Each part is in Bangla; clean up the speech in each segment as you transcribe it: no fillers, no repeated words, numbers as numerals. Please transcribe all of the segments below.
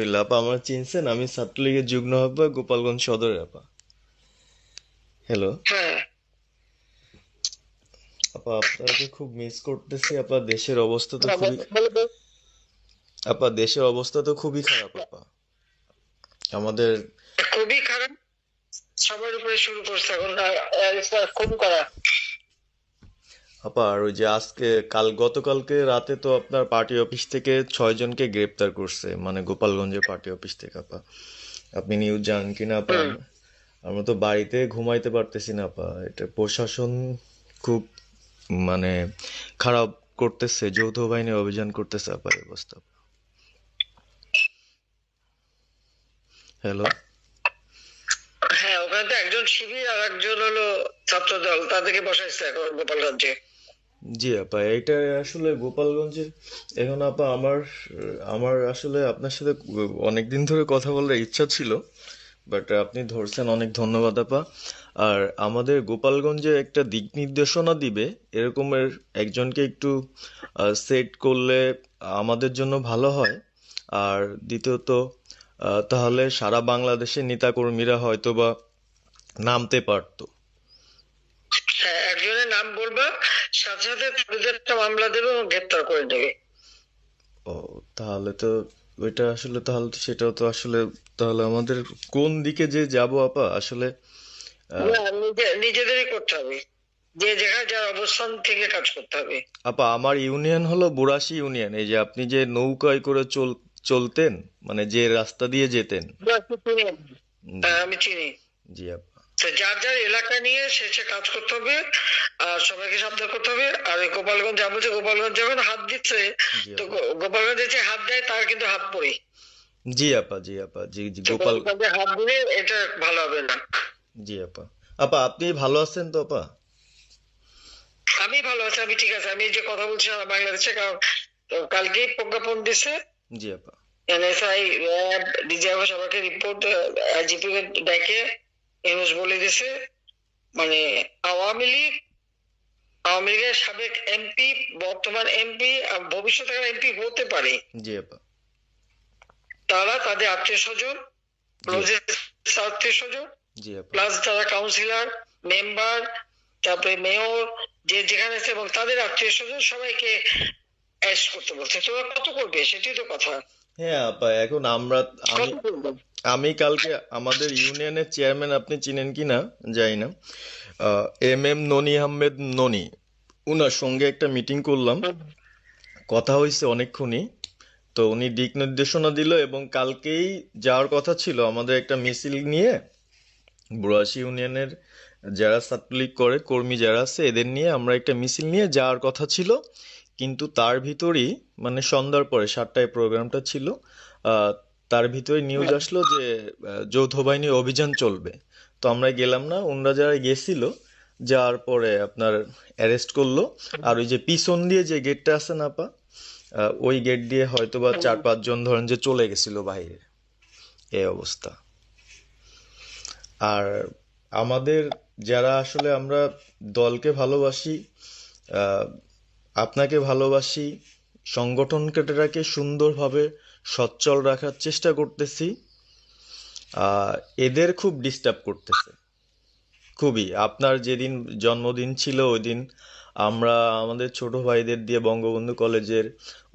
আলহামদুলিল্লাহ। আপা আমার চিনছেন? আমি ছাত্রলীগের যুগ্ম আহ্বায়ক, গোপালগঞ্জ সদরের আপা। হ্যালো হ্যাঁ, আপা, আপনাকে খুব মিস করতেছি আপা। দেশের অবস্থা তো খুবই বলো। আপা, দেশের অবস্থা তো খুবই খারাপ আপা। আমাদের খুবই খারাপ। সবার উপরে শুরু করছে এখন খুন করা। আপা, আর ওই যে আজকে গতকালকে রাতে তো আপনার পার্টি অফিস থেকে 6 জনকে গ্রেপ্তার করছে, মানে গোপালগঞ্জের পার্টি অফিস থেকে আপা। আপনি নিউজ জানেন কিনা আপা? হুম। আমরা তো বাড়িতে ঘুমাইতে পারতেছি না আপা। এটা প্রশাসন খুব মানে খারাপ করতেছে, যৌথ বাহিনী অভিযান করতেছে আপা, এই অবস্থা। হ্যালো। হ্যাঁ, ওখানে তো একজন শিবির আর একজন হলো ছাত্র দল, তাদেরকে বসাইছে এখন গোপালগঞ্জে। জি আপা, এইটা আসলে গোপালগঞ্জে এখন আপা আমার আমার আসলে আপনার সাথে অনেকদিন ধরে কথা বলার ইচ্ছা ছিল, বাট আপনি ধরছেন, অনেক ধন্যবাদ আপা। আর আমাদের গোপালগঞ্জে একটা দিক নির্দেশনা দিবে এরকমের একজনকে একটু সেট করলে আমাদের জন্য ভালো হয়। আর দ্বিতীয়ত তাহলে সারা বাংলাদেশের নেতাকর্মীরা হয়তোবা নামতে পারতো। হ্যাঁ, একজনের নাম বলবা, সাথে সাথে তাদের একটা মামলা দেবে এবং গ্রেপ্তার করে নেবে। ও, তাহলে তো ওইটা আসলে, তাহলে তো সেটাও তো আসলে, তাহলে আমাদের কোন দিকে যে যাব আপা আসলে। আহ, না, নিজেদেরই করতে হবে, যে যেখানে যার অবস্থান থেকে কাজ করতে হবে। আপা আমার ইউনিয়ন হলো বুড়াশি ইউনিয়ন। এই যে আপনি যে নৌকায় করে চলতেন, মানে যে রাস্তা দিয়ে যেতেন। চিনি। জি, হ্যাঁ, আমি চিনি। জি আপা। তো যার যার এলাকা নিয়ে সে সে কাজ করতে হবে, আর সবাইকে সাবধান করতে হবে। আর ওই গোপালগঞ্জ, আমি বলছি গোপালগঞ্জ যখন হাত দিচ্ছে, জি তো আপা। গোপালগঞ্জে যে হাত দেয় তার কিন্তু হাত পড়ে। জি আপা, জি আপা, জি জি তো গোপাল। গোপালগঞ্জে হাত দিলে এটা ভালো হবে না। জি আপা। আপা আপনি ভালো আছেন তো আপা? আমি ভালো আছি, আমি ঠিক আছে। আমি এই যে কথা বলছি সারা বাংলাদেশে, কারণ তো কালকেই প্রজ্ঞাপন দিছে। জি আপা। এনএসআই, র্যাব, ডিজিএফআই সবাইকে রিপোর্ট, আইজিপি কে ডেকে ইউনুস বলে দিছে, মানে আওয়ামী লীগ, আওয়ামী লীগের সাবেক এমপি, বর্তমান এমপি, ভবিষ্যতে এমপি হতে পারে, জি আপা। তারা তাদের আত্মীয় স্বজন, জি আপা। ক্লোজেস্ট আত্মীয় স্বজন, জি আপা। প্লাস যারা কাউন্সিলর, মেম্বার, তারপরে মেয়র, যে যেখানে আছে, এবং তাদের আত্মীয় স্বজন সবাইকে অ্যারেস্ট করতে বলছে। তোরা কত করবে সেটাই তো কথা। হ্যাঁ আপা, এখন আমরা, আমি কত করবে? আমি কালকে আমাদের ইউনিয়নের চেয়ারম্যান, আপনি চিনেন কি না জানি না, এম এম ননি আহমেদ ননি, উনার সঙ্গে একটা মিটিং করলাম। হুম, কথা হয়েছে অনেকক্ষণই। তো উনি দিক নির্দেশনা দিল, এবং কালকেই যাওয়ার কথা ছিল আমাদের একটা মিছিল নিয়ে, বুড়াশি ইউনিয়নের যারা ছাত্রলীগ করে কর্মী যারা আছে এদের নিয়ে আমরা একটা মিছিল নিয়ে যাওয়ার কথা ছিল। কিন্তু তার ভিতরই, মানে সন্ধ্যার পরে 7টায় প্রোগ্রামটা ছিল, আহ, তার ভিতরে নিউজ হুম, আসলো যে যৌথ বাহিনী অভিযান চলবে। তো আমরা গেলাম না। ওনরা যারা গেছিল, যাওয়ার পরে আপনার অ্যারেস্ট করলো। আর ওই যে পিছন দিয়ে যে গেটটা আছে না আপা, ওই গেট দিয়ে হয়তোবা হুম। 4-5 জন ধরেন যে চলে গেছিল বাইরে। এই অবস্থা। আর আমাদের যারা আসলে আমরা দলকে ভালোবাসি, আহ, আপনাকে ভালোবাসি, সংগঠনটাকে সুন্দরভাবে সচ্ছল রাখার চেষ্টা করতেছি, আহ, এদের খুব ডিস্টার্ব করতেছে। খুবই, আপনার যেদিন জন্মদিন ছিল ওই দিন আমরা আমাদের ছোট ভাইদের দিয়ে বঙ্গবন্ধু কলেজের,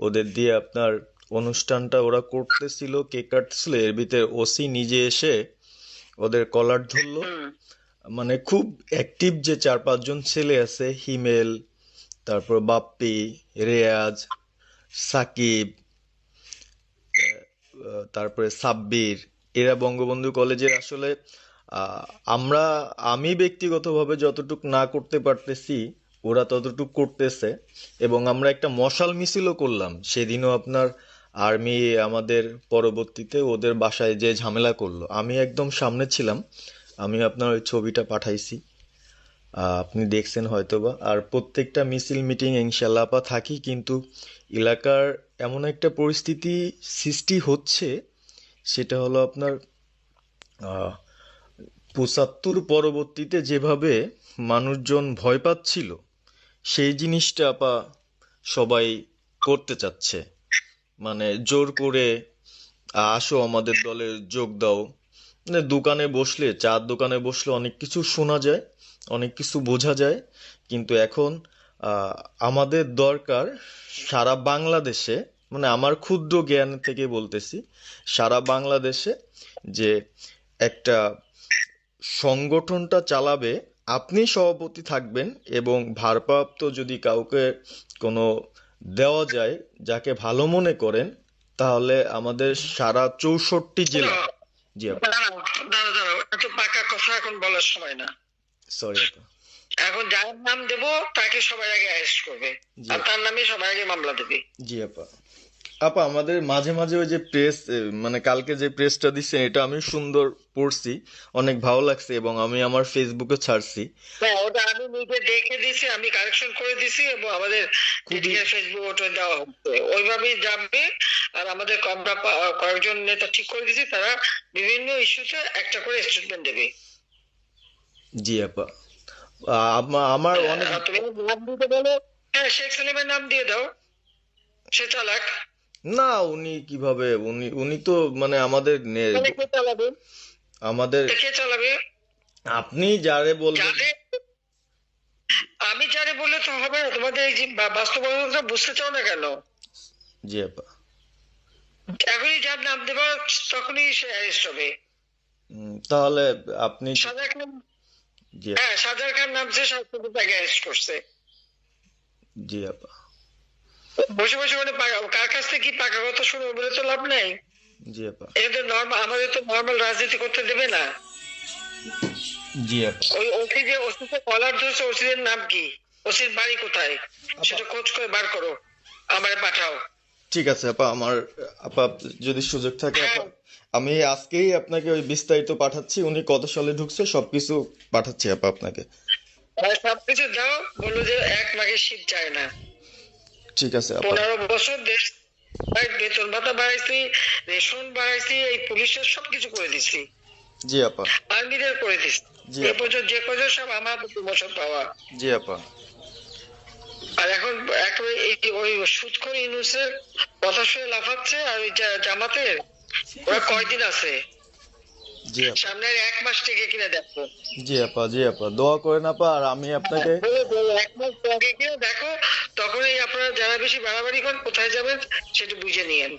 ওদের দিয়ে আপনার অনুষ্ঠানটা ওরা করতেছিল, কেক কাটতেছিল, এর ভিতরে ওসি নিজে এসে ওদের কলার ধরলো। হুম। মানে খুব অ্যাক্টিভ যে 4-5 জন ছেলে আছে, হিমেল, তারপর বাপ্পি, রেয়াজ, সাকিব, তারপরে সাব্বির, এরা বঙ্গবন্ধু কলেজের আসলে, আহ, আমরা, আমি ব্যক্তিগতভাবে যতটুক না করতে পারতেছি ওরা ততটুক করতেছে। এবং আমরা একটা মশাল মিছিলও করলাম সেদিনও আপনার। আর্মি আমাদের পরবর্তীতে ওদের বাসায় যে ঝামেলা করলো, আমি একদম সামনে ছিলাম। আমি আপনার ওই ছবিটা পাঠাইছি, আপনি দেখছেন হয়তোবা। আর প্রত্যেকটা মিছিল মিটিং ইনশাল্লাহ আপা থাকি, কিন্তু এলাকার এমন একটা পরিস্থিতি সৃষ্টি হচ্ছে, সেটা হলো আপনার 75 পরবর্তীতে যেভাবে মানুষজন ভয় পাচ্ছিল, সেই জিনিসটা আপা সবাই করতে চাচ্ছে, মানে জোর করে আসো আমাদের দলে যোগ দাও। মানে দোকানে বসলে, চার দোকানে বসলে অনেক কিছু শোনা যায়, অনেক কিছু বোঝা যায়। কিন্তু এখন আহ, আমাদের দরকার সারা বাংলাদেশে, মানে আমার ক্ষুদ্র জ্ঞান থেকে বলতেছি, সারা বাংলাদেশে যে একটা সংগঠনটা চালাবে, আপনি সভাপতি থাকবেন, এবং ভারপ্রাপ্ত যদি কাউকে কোনো দেওয়া যায়, যাকে ভালো মনে করেন, তাহলে আমাদের সারা 64 জেলা। জি আপা। দাঁড়াও দাঁড়াও দাঁড়াও, এত পাকা কথা এখন বলার সময় না। সরি আপা। এখন যার নাম দেব তাকে সবার আগে অ্যারেস্ট করবে, জি আর আপা। তার নামে সবার আগে মামলা দেবে। জি আপা। আপা আমাদের মাঝে মাঝে ওই যে প্রেস, মানে কালকে যে প্রেসটা দিচ্ছেন এটা আমি সুন্দর পড়ছি, অনেক ভালো লাগছে, এবং আমি আমার ফেসবুকে ছাড়ছি। হ্যাঁ, ওটা আমি নিজে দেখে দিছি, আমি কারেকশন করে দিছি, এবং আমাদের খুবই। ফেসবুক ওটা দেওয়া হচ্ছে, ওইভাবেই যাবে। আর আমাদের আমরা কয়েকজন নেতা ঠিক করে দিছি, তারা বিভিন্ন ইস্যুতে একটা করে স্টেটমেন্ট দেবে। জি আপা। আমার অনেক। আর তুমি নাম দিতে বলো, হ্যাঁ শেখ সেলিমের নাম দিয়ে দাও, সে চালাক। না, উনি কিভাবে, উনি উনি তো মানে তাহলে কে চালাবে? আমাদের। তা কে চালাবে? আপনি যারে বলবেন। যাদের, আমি যারে বললে তো হবে না, তোমাদের এই যে বাস্তবতা বুঝতে চাও না কেন? জি আপা। এখনই যার নাম দেবা তখনই সে অ্যারেস্ট হবে। তাহলে আপনি। সাজার খান, জি আপা। হ্যাঁ সাজার খান নামছে, শাস্ত্রী তাকে অ্যারেস্ট করছে। জি আপা। বসে বসে মানে কার কাছ থেকে কি পাকা কথা শুনে বলে তো লাভ নাই। জি আপা। এদের নর্মাল, আমাদের তো নর্মাল রাজনীতি করতে দেবে না। জি আপা। ওই ওসি যে ওসিকে কলার ধরছে, ওসির নাম কি, ওসির বাড়ি কোথায়, আপা সেটা খোঁজ করে বার করো, আমারে পাঠাও। ঠিক আছে আপা, আমার আপা যদি সুযোগ থাকে হ্যাঁ, আপা, আমি আজকেই আপনাকে ওই বিস্তারিত পাঠাচ্ছি, উনি কত সালে ঢুকছে সবকিছু পাঠাচ্ছি আপা আপনাকে। সবকিছু দাও, বললো যে এক মাঘের শীত যায় না। ঠিক আছে আপা। 15 বছর দেশ, বেতন ভাতা বাড়াইছি, রেশন বাড়াইছি, এই পুলিশের সবকিছু করে দিছি, জি আপা। আর্মিদের করে দিছি। জি এই আপা। পর্যন্ত যে কজন সব আমার প্রমোশন পাওয়া। জি আপা। আর এখন একেবারে এই ওই সুদখোর ইউনূসের কথা শুনে লাফাচ্ছে, আর ওই জামাতের, ওরা কয়দিন আছে, জি আপা। সামনের 1 মাস থেকে কিনা দেখো। জি আপা। জি আপা, দোয়া করেন আপা, আর আমি আপনাকে। বলে বলে 1 মাস আগে কিনা দেখো, তখনই আপনারা যারা বেশি বাড়াবাড়ি করেন কোথায় যাবেন সেটা বুঝে নিয়েন।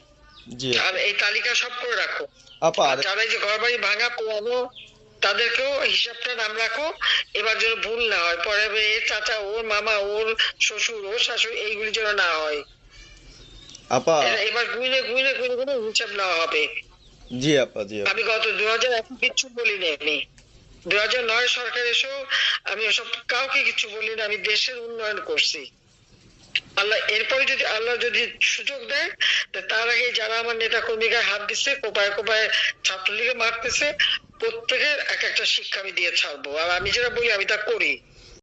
জি আর আপা। এই তালিকা সব করে রাখো। আপা আর আর। যারা এই যে ঘর বাড়ি ভাঙা পোড়ানো, তাদেরকেও হিসাবটা নাম রাখো, এবার যেন ভুল না হয়, পরে আবার এর চাচা, ওর মামা, ওর শ্বশুর, ওর শাশুড়ি, এইগুলি যেন না হয়। আপা। এবার গুইনে গুইনে গুইনে গুইনে হিসাব নেওয়া হবে। জি আপা। জি আপা। আমি গত 2001 কিচ্ছু বলিনি, আমি 2009 সরকার এসেও আমি ওসব কাউকে কিছু বলি না, আমি দেশের উন্নয়ন করছি। আল্লাহ এরপরে যদি আল্লাহ যদি সুযোগ দেয়, তা তার আগে যারা আমার নেতা কর্মীকে হাত দিচ্ছে, কোপায় কোপায় ছাত্রলীগে মারতেছে, প্রত্যেকের এক একটা শিক্ষা আমি দিয়ে ছাড়বো, আর আমি যেটা বলি আমি তা করি।